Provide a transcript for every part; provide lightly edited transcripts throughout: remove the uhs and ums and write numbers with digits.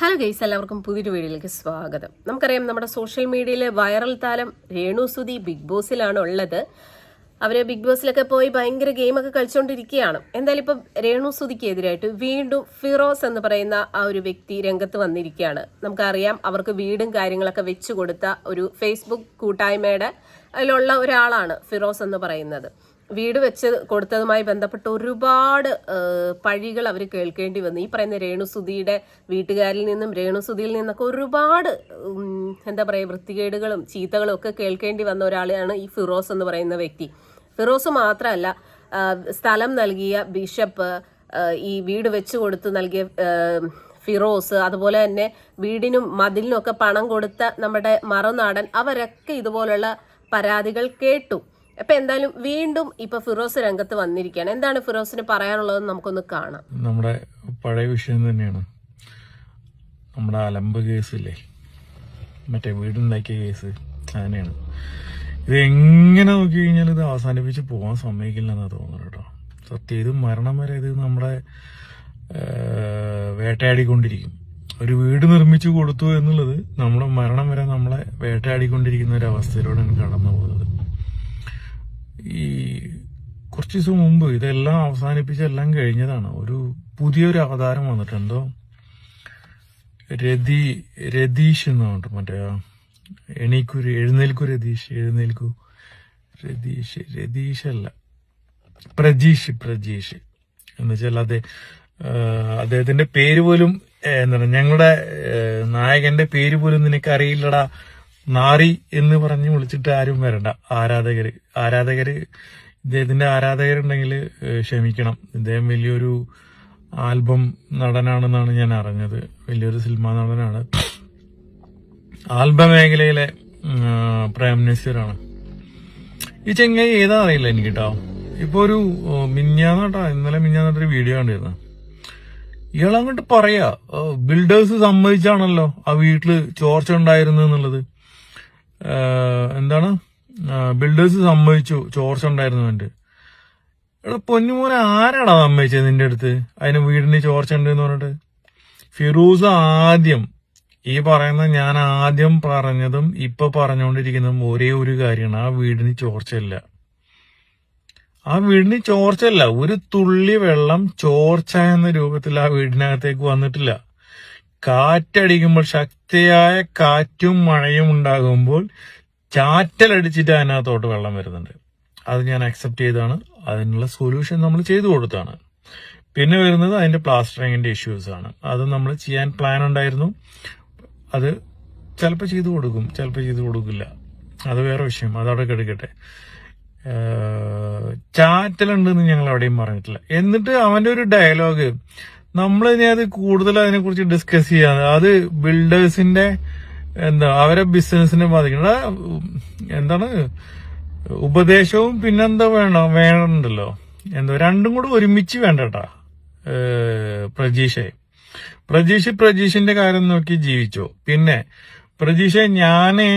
Hello guys, എല്ലാവർക്കും പുതിയൊരു വീഡിയോയിലേക്ക് സ്വാഗതം. നമുക്കറിയാം, നമ്മുടെ സോഷ്യൽ മീഡിയയിലെ വൈറൽ താരം രേണു സുധി ബിഗ് ബോസിലാണ് ഉള്ളത്. അവർ ബിഗ് ബോസിലൊക്കെ പോയി ഭയങ്കര ഗെയിമൊക്കെ കളിച്ചുകൊണ്ടിരിക്കുകയാണ്. എന്തായാലും ഇപ്പം രേണു സുധിക്കെതിരായിട്ട് വീണ്ടും ഫിറോസ് എന്ന് പറയുന്ന ആ ഒരു വ്യക്തി രംഗത്ത് വന്നിരിക്കുകയാണ്. നമുക്കറിയാം, അവർക്ക് വീടും കാര്യങ്ങളൊക്കെ വെച്ചു കൊടുത്ത ഒരു ഫേസ്ബുക്ക് കൂട്ടായ്മയുടെ അതിലുള്ള ഒരാളാണ് ഫിറോസ് എന്ന് പറയുന്നത്. വീട് വെച്ച് കൊടുത്തതുമായി ബന്ധപ്പെട്ട് ഒരുപാട് പഴികൾ അവർ കേൾക്കേണ്ടി വന്നു. ഈ പറയുന്ന രേണുസുധിയുടെ വീട്ടുകാരിൽ നിന്നും രേണുസുധിയിൽ നിന്നൊക്കെ ഒരുപാട് എന്താ പറയുക, വൃത്തികേടുകളും ചീത്തകളും ഒക്കെ കേൾക്കേണ്ടി വന്ന ഒരാളാണ് ഈ ഫിറോസ് എന്ന് പറയുന്ന വ്യക്തി. ഫിറോസ് മാത്രമല്ല, സ്ഥലം നൽകിയ ബിഷപ്പ്, ഈ വീട് വെച്ച് കൊടുത്ത് നൽകിയ ഫിറോസ്, അതുപോലെ തന്നെ വീടിനും മതിലിനും ഒക്കെ പണം കൊടുത്ത നമ്മുടെ മറുനാടൻ, അവരൊക്കെ ഇതുപോലുള്ള പരാതികൾ കേട്ടു. അപ്പൊ എന്തായാലും വീണ്ടും ഇപ്പൊ ഫിറോസ് രംഗത്ത് വന്നിരിക്കുകയാണ്. എന്താണ് ഫിറോസിന് പറയാനുള്ളതെന്ന് നമുക്കൊന്ന് കാണാം. നമ്മുടെ പഴയ വിഷയം തന്നെയാണ്. നമ്മുടെ അലമ്പ് കേസില്ലേ, മറ്റേ വീടുണ്ടാക്കിയ കേസ് അങ്ങനെയാണ്. ഇത് എങ്ങനെ നോക്കി കഴിഞ്ഞാൽ ഇത് അവസാനിപ്പിച്ച് പോകാൻ സമ്മതിക്കില്ലെന്നാണ് തോന്നുന്നത് കേട്ടോ. സത്യം, ഇത് മരണം വരെ ഇത് നമ്മളെ വേട്ടയാടിക്കൊണ്ടിരിക്കും. ഒരു വീട് നിർമ്മിച്ചു കൊടുത്തു എന്നുള്ളത് നമ്മുടെ മരണം വരെ നമ്മളെ വേട്ടയാടിക്കൊണ്ടിരിക്കുന്ന ഒരു അവസ്ഥയിലൂടെയാണ് കടന്നു പോകുന്നത്. ഈ കുറച്ച് ദിവസം മുമ്പ് ഇതെല്ലാം അവസാനിപ്പിച്ച് എല്ലാം കഴിഞ്ഞതാണ്. ഒരു പുതിയൊരു അവതാരം വന്നിട്ട്, എന്തോ രതീഷ് എന്ന് പറഞ്ഞിട്ട്, മറ്റേ രതീഷ് അല്ല, പ്രജീഷ് എന്ന് വെച്ചാൽ അദ്ദേഹത്തിന്റെ പേര് പോലും എന്താണ്, ഞങ്ങളുടെ നായകന്റെ പേര് പോലും നിനക്ക് അറിയില്ലടാ നാറി എന്ന് പറഞ്ഞ് വിളിച്ചിട്ട് ആരും വരണ്ട. ആരാധകര് ഇദ്ദേഹത്തിന്റെ ആരാധകരുണ്ടെങ്കിൽ ക്ഷമിക്കണം. ഇദ്ദേഹം വലിയൊരു ആൽബം നടനാണെന്നാണ് ഞാൻ അറിഞ്ഞത്. വലിയൊരു സിനിമാ നടനാണ്. ആൽബം മേഖലയിലെ പ്രൈം മിനിസ്റ്ററാണ്. ഈ ചെങ്ങായി ഏതാ അറിയില്ല എനിക്ക് കേട്ടോ. ഇപ്പൊ ഒരു ഇന്നലെ മിഞ്ഞാന്നാട്ടൊരു വീഡിയോ കണ്ടിരുന്നു. ഇയാളങ്ങോട്ട് പറയാ, ബിൽഡേഴ്സ് സമ്മതിച്ചാണല്ലോ ആ വീട്ടില് ചോർച്ച ഉണ്ടായിരുന്നു എന്നുള്ളത്. എന്താണ്, ബിൽഡേഴ്സ് സമ്മതിച്ചു ചോർച്ച ഉണ്ടായിരുന്നുണ്ട്. എടാ പൊന്നുമോനെ, ആരാടാ സമ്മതിച്ചത് നിന്റെ അടുത്ത് അതിന് വീടിന് ചോർച്ച ഉണ്ടെന്ന് പറഞ്ഞിട്ട്? ഫിറോസ് ആദ്യം ഞാൻ ആദ്യം പറഞ്ഞതും ഇപ്പൊ പറഞ്ഞുകൊണ്ടിരിക്കുന്നതും ഒരേ ഒരു കാര്യമാണ്, ആ വീടിന് ചോർച്ചയില്ല. ഒരു തുള്ളി വെള്ളം ചോർച്ച എന്ന രൂപത്തിൽ ആ വീടിനകത്തേക്ക് വന്നിട്ടില്ല. കാറ്റടിക്കുമ്പോൾ, ശക്തിയായ കാറ്റും മഴയും ഉണ്ടാകുമ്പോൾ ചാറ്റലടിച്ചിട്ട് അതിനകത്തോട്ട് വെള്ളം വരുന്നുണ്ട്. അത് ഞാൻ അക്സെപ്റ്റ് ചെയ്താണ്. അതിനുള്ള സൊല്യൂഷൻ നമ്മൾ ചെയ്തു കൊടുത്താണ്. പിന്നെ വരുന്നത് അതിന്റെ പ്ലാസ്റ്ററിങ്ങിന്റെ ഇഷ്യൂസ് ആണ്. അത് നമ്മൾ ചെയ്യാൻ പ്ലാൻ ഉണ്ടായിരുന്നു. അത് ചിലപ്പോൾ ചെയ്തു കൊടുക്കും, ചിലപ്പോൾ ചെയ്തു കൊടുക്കില്ല. അത് വേറെ വിഷയം, അതവിടെ കിടക്കട്ടെ. ചാറ്റലുണ്ടെന്ന് ഞങ്ങൾ എവിടെയും പറഞ്ഞിട്ടില്ല. എന്നിട്ട് അവന്റെ ഒരു ഡയലോഗ്, നമ്മളിനി അത് കൂടുതൽ അതിനെ കുറിച്ച് ഡിസ്കസ് ചെയ്യാതെ, അത് ബിൽഡേഴ്സിന്റെ അവരെ ബിസിനസിനെ ബാധിക്കുന്ന എന്താണ് ഉപദേശവും പിന്നെന്താ വേണമുണ്ടല്ലോ, രണ്ടും കൂടെ ഒരുമിച്ച് വേണ്ടട്ടാ. പ്രജീഷിന്റെ കാര്യം നോക്കി ജീവിച്ചോ. പിന്നെ ഞാന്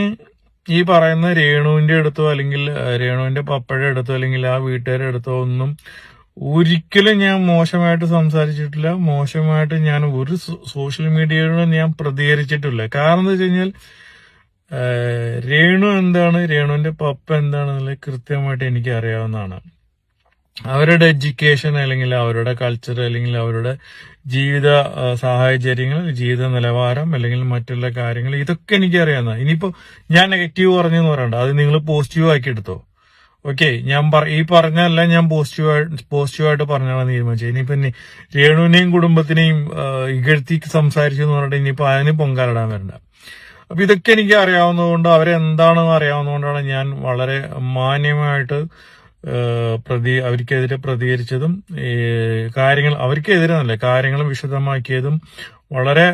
ഈ പറയുന്ന രേണുവിന്റെ അടുത്തോ അല്ലെങ്കിൽ രേണുവിന്റെ പപ്പയുടെ അടുത്തോ അല്ലെങ്കിൽ ആ വീട്ടുകാരുടെ അടുത്തോ ഒന്നും ഒരിക്കലും ഞാൻ മോശമായിട്ട് സംസാരിച്ചിട്ടില്ല. മോശമായിട്ട് ഞാൻ ഒരു സോഷ്യൽ മീഡിയയിലും ഞാൻ പ്രതികരിച്ചിട്ടില്ല. കാരണം എന്താ വെച്ച് കഴിഞ്ഞാൽ, രേണു എന്താണ്, രേണുവിന്റെ പപ്പ എന്താണെന്നുള്ളത് കൃത്യമായിട്ട് എനിക്ക് അറിയാവുന്നതാണ്. അവരുടെ എഡ്യൂക്കേഷൻ അല്ലെങ്കിൽ അവരുടെ കൾച്ചർ അല്ലെങ്കിൽ അവരുടെ ജീവിത സാഹചര്യങ്ങൾ, ജീവിത നിലവാരം അല്ലെങ്കിൽ മറ്റുള്ള കാര്യങ്ങൾ, ഇതൊക്കെ എനിക്ക് അറിയാവുന്നതാണ്. ഇനിയിപ്പോ ഞാൻ നെഗറ്റീവ് പറഞ്ഞെന്ന് പറയണ്ട, അത് നിങ്ങൾ പോസിറ്റീവ് ആക്കി എടുത്തോ. ഓക്കെ, ഞാൻ ഈ പറഞ്ഞല്ല, ഞാൻ പോസിറ്റീവായിട്ട് പറഞ്ഞാണ് തീരുമാനിച്ചത്. ഇനിയിപ്പോ രേണുവിനെയും കുടുംബത്തിനെയും ഇകഴ്ത്തി സംസാരിച്ചു എന്ന് പറഞ്ഞിട്ട് ഇനിയിപ്പോ അതിന് പൊങ്കാലിടാൻ വരണ്ട. അപ്പൊ ഇതൊക്കെ എനിക്ക് അറിയാവുന്നതുകൊണ്ട്, അവരെന്താണെന്ന് അറിയാവുന്നതുകൊണ്ടാണ് ഞാൻ വളരെ മാന്യമായിട്ട് അവർക്കെതിരെ പ്രതികരിച്ചതും കാര്യങ്ങൾ വിശദമാക്കിയതും വളരെ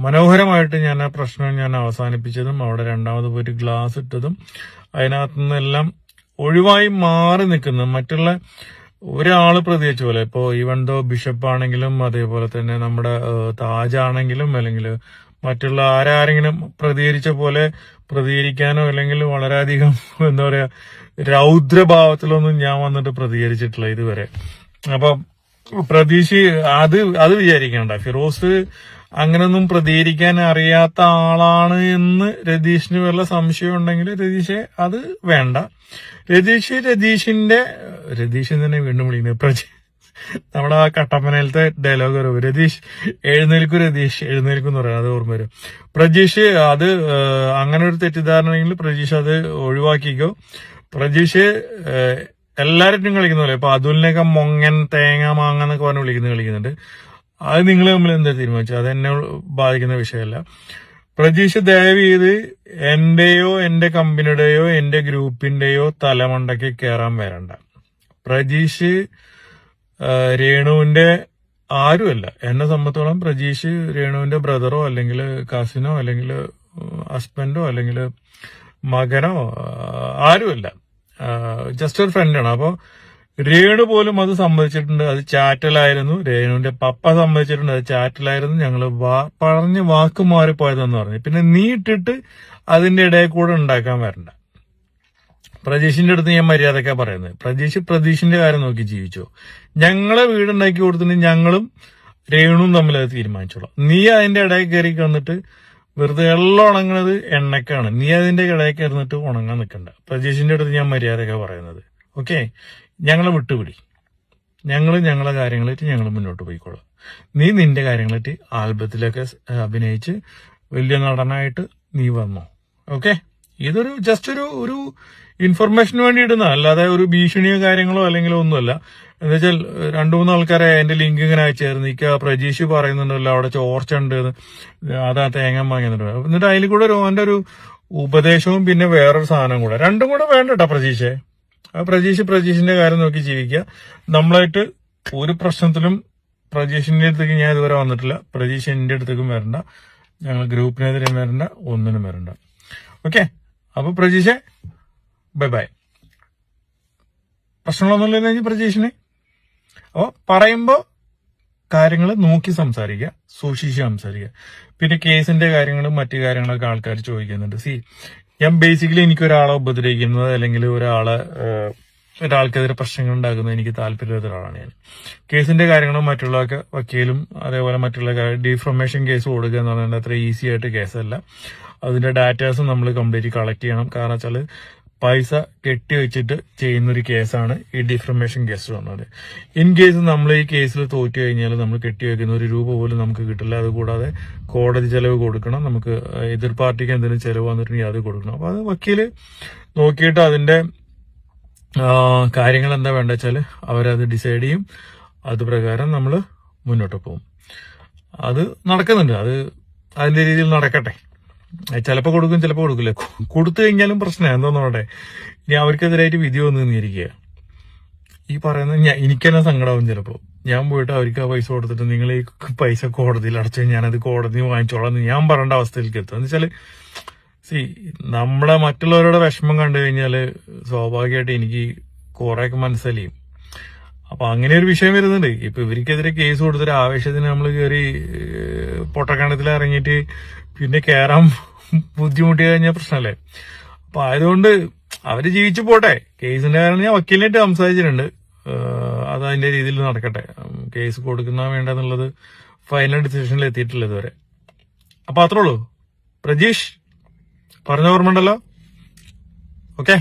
മനോഹരമായിട്ട് ഞാൻ ആ പ്രശ്നം അവസാനിപ്പിച്ചതും അവിടെ രണ്ടാമത് പോയിട്ട് ഗ്ലാസ് ഇട്ടതും അതിനകത്തു നിന്നെല്ലാം ഒഴിവായി മാറി നിൽക്കുന്നതും മറ്റുള്ള ഒരാള് പ്രതികരിച്ച പോലെ, ഇപ്പോ ഈവൻ ദോ ബിഷപ്പാണെങ്കിലും അതേപോലെ തന്നെ നമ്മുടെ താജാണെങ്കിലും അല്ലെങ്കിൽ മറ്റുള്ള ആരെങ്കിലും പ്രതികരിച്ച പോലെ പ്രതികരിക്കാനോ അല്ലെങ്കിൽ വളരെയധികം എന്താ പറയാ രൗദ്രഭാവത്തിലൊന്നും ഞാൻ വന്നിട്ട് പ്രതികരിച്ചിട്ടില്ല ഇതുവരെ. അപ്പൊ പ്രതീക്ഷ അത് വിചാരിക്കണ്ട. ഫിറോസ് അങ്ങനൊന്നും പ്രതികരിക്കാൻ അറിയാത്ത ആളാണ് എന്ന് രതീഷിന് വല്ല സംശയം ഉണ്ടെങ്കിൽ രതീഷെ അത് വേണ്ട. രതീഷ് തന്നെ വീണ്ടും വിളിക്കുന്നത് നമ്മുടെ ആ കട്ടപ്പനയിലത്തെ ഡയലോഗ് വരും, രതീഷ് എഴുന്നേൽക്കും എന്ന് പറയാം, അത് ഓർമ്മ വരും. പ്രജീഷ് അത് അങ്ങനെ ഒരു തെറ്റിദ്ധാരണയെങ്കിൽ പ്രജീഷ് അത് ഒഴിവാക്കിക്കോ. പ്രജീഷ് എല്ലാവരും കളിക്കുന്ന പോലെ ഇപ്പൊ അതുലിനെയൊക്കെ മൊങ്ങൻ തേങ്ങ മാങ്ങ എന്നൊക്കെ പറഞ്ഞ് കളിക്കുന്നുണ്ട്. അത് നിങ്ങൾ തമ്മിൽ എന്താ തീരുമാനിച്ചു, അത് എന്നെ ബാധിക്കുന്ന വിഷയമല്ല. പ്രജീഷ് ദയവ് ചെയ്ത് എന്റെയോ എന്റെ കമ്പനിയുടെയോ എന്റെ ഗ്രൂപ്പിന്റെയോ തലമണ്ടയ്ക്ക് കയറാൻ വരണ്ട. പ്രജീഷ് രേണുവിന്റെ ആരുമല്ല. എന്നെ സംബന്ധിച്ചോളം പ്രജീഷ് രേണുവിന്റെ ബ്രദറോ അല്ലെങ്കിൽ കസിനോ അല്ലെങ്കിൽ ഹസ്ബൻഡോ അല്ലെങ്കിൽ മകനോ ആരുമല്ല, ജസ്റ്റ് ഒരു ഫ്രണ്ടാണ്. അപ്പൊ രേണു പോലും അത് സമ്മതിച്ചിട്ടുണ്ട്, അത് ചാറ്റലായിരുന്നു. രേണുവിന്റെ പപ്പ സമ്മതിച്ചിട്ടുണ്ട്, അത് ചാറ്റലായിരുന്നു. ഞങ്ങള് പറഞ്ഞ് വാക്ക് മാറിപ്പോയതെന്ന് പറഞ്ഞു. പിന്നെ നീ ഇട്ടിട്ട് അതിന്റെ ഇടയിൽ കൂടെ ഉണ്ടാക്കാൻ വരണ്ട. പ്രജീഷിന്റെ അടുത്ത് ഞാൻ മര്യാദക്കാ പറയുന്നത്. പ്രജീഷിന്റെ കാര്യം നോക്കി ജീവിച്ചോ. ഞങ്ങളെ വീടുണ്ടാക്കി കൊടുത്തിട്ട് ഞങ്ങളും രേണുവും തമ്മിൽ അത് തീരുമാനിച്ചോളാം. നീ അതിന്റെ ഇടയിൽ കയറി കിടന്നിട്ട് വെറുതെ എല്ലാം ഉണങ്ങുന്നത് എണ്ണക്കാണ്. നീ അതിന്റെ ഇടയിൽ കയറിന്നിട്ട് ഉണങ്ങാൻ നിൽക്കണ്ട. പ്രജീഷിന്റെ അടുത്ത് ഞാൻ മര്യാദക്കാ പറയുന്നത്. ഓക്കെ, ഞങ്ങളെ വിട്ടുപിടി. ഞങ്ങളെ കാര്യങ്ങളായിട്ട് ഞങ്ങൾ മുന്നോട്ട് പോയിക്കോളാം. നീ നിന്റെ കാര്യങ്ങളായിട്ട് ആൽബത്തിലൊക്കെ അഭിനയിച്ച് വലിയ നടനായിട്ട് നീ വന്നോ. ഓക്കെ, ഇതൊരു ജസ്റ്റ് ഒരു ഇൻഫർമേഷന് വേണ്ടി ഇടുന്ന, അല്ലാതെ ഒരു ഭീഷണിയോ കാര്യങ്ങളോ അല്ലെങ്കിൽ ഒന്നുമല്ല. എന്താ വെച്ചാൽ 2-3 ആൾക്കാരെ എന്റെ ലിങ്ക് ഇങ്ങനെ അയച്ചായിരുന്നു. പ്രജീഷ് പറയുന്നുണ്ടല്ലോ അവിടെ ചോർച്ച ഉണ്ട്, അതാ തേങ്ങ വാങ്ങിയുന്നുണ്ട്. എന്നിട്ട് അതിൽ കൂടെ അവന്റെ ഒരു ഉപദേശവും പിന്നെ വേറൊരു സാധനം കൂടെ, രണ്ടും കൂടെ വേണ്ടട്ടോ പ്രജീഷെ. പ്രജീഷിന്റെ കാര്യം നോക്കി ജീവിക്കുക. നമ്മളായിട്ട് ഒരു പ്രശ്നത്തിലും പ്രജീഷിന്റെ അടുത്തേക്ക് ഞാൻ ഇതുവരെ വന്നിട്ടില്ല. പ്രജീഷ് എന്റെ അടുത്തേക്കും വരണ്ട, ഞങ്ങൾ ഗ്രൂപ്പിനെതിരെ വരണ്ട, ഒന്നിനും വരണ്ട. ഓക്കെ, അപ്പൊ പ്രജീഷെ ബൈ. പ്രശ്നങ്ങളൊന്നുമില്ല പ്രജീഷിന്. അപ്പൊ പറയുമ്പോ കാര്യങ്ങൾ നോക്കി സംസാരിക്കുക, സൂക്ഷിച്ച് സംസാരിക്കുക. പിന്നെ കേസിന്റെ കാര്യങ്ങളും മറ്റു കാര്യങ്ങളൊക്കെ ആൾക്കാർ ചോദിക്കുന്നുണ്ട്. ഞാൻ ബേസിക്കലി എനിക്കൊരാളെ ഉപദ്രവിക്കുന്നത് അല്ലെങ്കിൽ ഒരാൾക്കെതിരെ പ്രശ്നങ്ങൾ ഉണ്ടാക്കുന്നത് എനിക്ക് താല്പര്യമില്ലാത്ത ഒരാളാണ് ഞാൻ. കേസിന്റെ കാര്യങ്ങളും മറ്റുള്ളതൊക്കെ വക്കീലും അതേപോലെ മറ്റുള്ള ഡിഫർമേഷൻ കേസ് കൊടുക്കുക എന്ന് പറഞ്ഞാൽ അത്ര ഈസി ആയിട്ട് കേസല്ല. അതിന്റെ ഡാറ്റാസും നമ്മൾ കംപ്ലീറ്റ് കളക്ട് ചെയ്യണം. കാരണം വെച്ചാൽ പൈസ കെട്ടിവെച്ചിട്ട് ചെയ്യുന്നൊരു കേസാണ് ഈ ഡിഫർമേഷൻ കേസ് പറഞ്ഞത്. ഇൻ കേസ് നമ്മൾ ഈ കേസിൽ തോറ്റു കഴിഞ്ഞാൽ നമ്മൾ കെട്ടിവെക്കുന്ന ഒരു രൂപ പോലും നമുക്ക് കിട്ടില്ല. അതുകൂടാതെ കോടതി ചെലവ് കൊടുക്കണം. നമുക്ക് എതിർ പാർട്ടിക്ക് എന്തെങ്കിലും ചെലവ് വന്നിട്ടുണ്ടെങ്കിൽ അത് കൊടുക്കണം. അപ്പൊ അത് വക്കീല് നോക്കിയിട്ട് അതിന്റെ കാര്യങ്ങൾ എന്താ വേണ്ട വെച്ചാൽ അവരത് ഡിസൈഡ് ചെയ്യും. അത് പ്രകാരം നമ്മൾ മുന്നോട്ട് പോകും. അത് നടക്കുന്നുണ്ട്. അത് അതിന്റെ രീതിയിൽ നടക്കട്ടെ. ചിലപ്പോൾ കൊടുക്കും, ചിലപ്പോൾ കൊടുക്കില്ല. കൊടുത്തു കഴിഞ്ഞാലും പ്രശ്നമാണ്. എന്തോന്നോട്ടെ, ഇനി അവർക്കെതിരായിട്ട് വിധി വന്നു നിന്നിരിക്കുക. ഈ പറയുന്നത് എനിക്ക് തന്നെ സങ്കടമാവും. ചിലപ്പോൾ ഞാൻ പോയിട്ട് അവർക്ക് ആ പൈസ കൊടുത്തിട്ട് നിങ്ങൾ ഈ പൈസ കോടതിയിൽ അടച്ചു, ഞാനത് കോടതി വാങ്ങിച്ചോളാം എന്ന് ഞാൻ പറയേണ്ട അവസ്ഥയിലേക്ക് എത്തും. എന്ന് വെച്ചാല് നമ്മളെ മറ്റുള്ളവരുടെ വിഷമം കണ്ടു കഴിഞ്ഞാല് സ്വാഭാവികമായിട്ട് എനിക്ക് കുറെയൊക്കെ മനസ്സിലായും. അപ്പൊ അങ്ങനെ ഒരു വിഷയം വരുന്നുണ്ട്. ഇപ്പൊ ഇവർക്കെതിരെ കേസ് കൊടുത്തിട്ട് ആവേശത്തിന് നമ്മൾ കയറി പൊട്ടക്കണ്ടത്തിൽ ഇറങ്ങിയിട്ട് പിന്നെ കയറാൻ ബുദ്ധിമുട്ടി കഴിഞ്ഞാൽ പ്രശ്നമല്ലേ. അപ്പൊ ആയതുകൊണ്ട് അവര് ജീവിച്ചു പോട്ടെ. കേസിന്റെ കാരണം ഞാൻ വക്കീലിനായിട്ട് സംസാരിച്ചിട്ടുണ്ട്. അത് അതിന്റെ രീതിയിൽ നടക്കട്ടെ. കേസ് കൊടുക്കുന്ന വേണ്ടെന്നുള്ളത് ഫൈനൽ ഡിസിഷനിൽ എത്തിയിട്ടില്ല ഇതുവരെ. അപ്പൊ അത്രേ ഉള്ളൂ. പ്രജീഷ് പറഞ്ഞ ഓർമ്മ ഉണ്ടല്ലോ. ഓക്കെ.